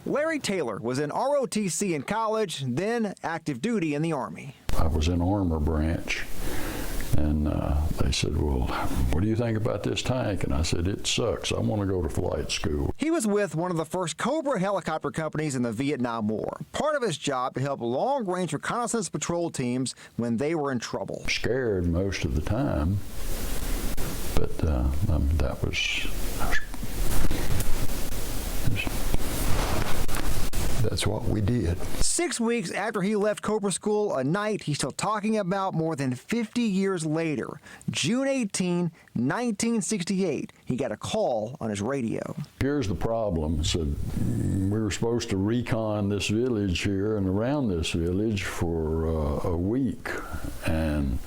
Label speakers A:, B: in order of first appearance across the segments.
A: Larry Taylor was in ROTC in college, then active duty in the Army.
B: I was in Armor Branch, and they said, well, what do you think about this tank? And I said, it sucks. I want to go to flight school.
A: He was with one of the first Cobra Helicopter Companies in the Vietnam War. Part of his job to help Long Range Reconnaissance Patrol teams when they were in trouble.
B: Scared most of the time, but that's what we did.
A: 6 weeks after he left Cobra School, a night he's still talking about more than 50 years later. June 18, 1968, he got a call on his radio.
B: Here's the problem. Said we were supposed to recon this village here and around this village for a week, and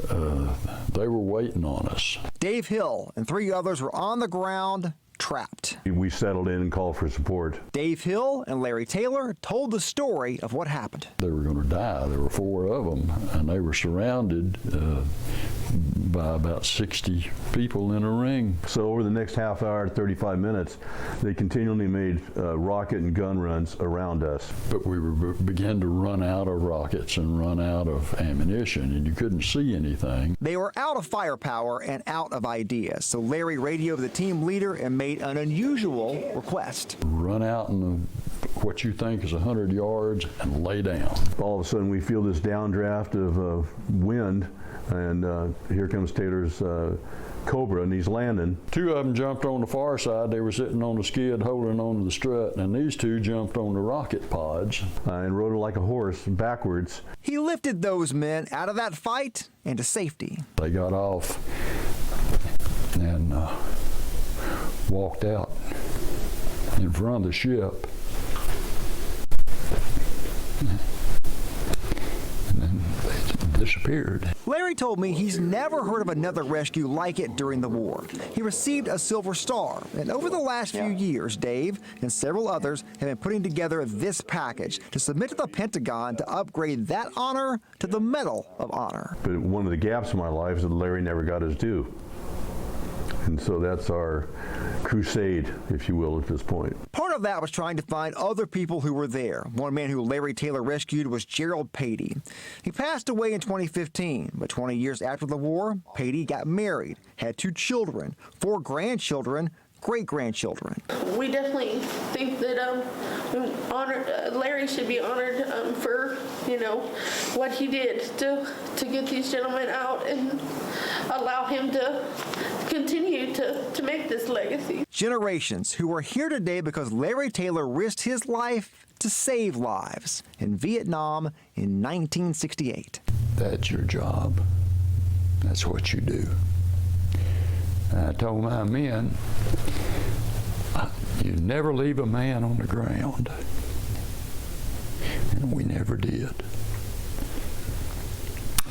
B: they were waiting on us.
A: Dave Hill and 3 others were on the ground, trapped.
C: We settled in and called for support.
A: Dave Hill and Larry Taylor told the story of what happened.
B: They were going to die. There were 4 of them, and they were surrounded by about 60 people in a ring.
C: So over the next half hour, 35 minutes, they continually made rocket and gun runs around us.
B: But we began to run out of rockets and run out of ammunition, and you couldn't see anything.
A: They were out of firepower and out of ideas, so Larry radioed the team leader and made an unusual request.
B: Run out in what you think is 100 yards and lay down.
C: All of a sudden we feel this downdraft of wind, and here comes Taylor's Cobra, and he's landing. 2 of them jumped on the far side. They were sitting on the skid holding onto the strut, and these 2 jumped on the rocket pods. And rode it like a horse backwards.
A: He lifted those men out of that fight into safety.
B: They got off and walked out in front of the ship. And then they disappeared.
A: Larry told me he's never heard of another rescue like it during the war. He received a Silver Star, and over the last few years, Dave and several others have been putting together this package to submit to the Pentagon to upgrade that honor to the Medal of Honor.
C: But one of the gaps in my life is that Larry never got his due. And so that's our crusade, if you will, at this point.
A: Part of that was trying to find other people who were there. One man who Larry Taylor rescued was GERALD. He passed away in 2015, but 20 years after the war, Patey got married, had 2 children, 4 grandchildren, great-grandchildren.
D: We definitely think that Larry should be honored for, what he did to get these gentlemen out and allow him to continue to make this legacy.
A: Generations who are here today because Larry Taylor risked his life to save lives in Vietnam in 1968.
B: That's your job. That's what you do. I told my men, you never leave a man on the ground. And we never did.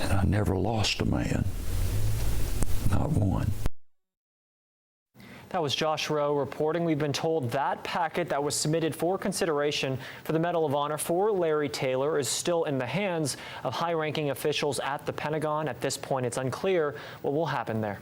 B: And I never lost a man. Not one.
E: That was Josh Rowe reporting. We've been told that packet that was submitted for consideration for the Medal of Honor for Larry Taylor is still in the hands of high-ranking officials at the Pentagon. At this point, it's unclear what will happen there.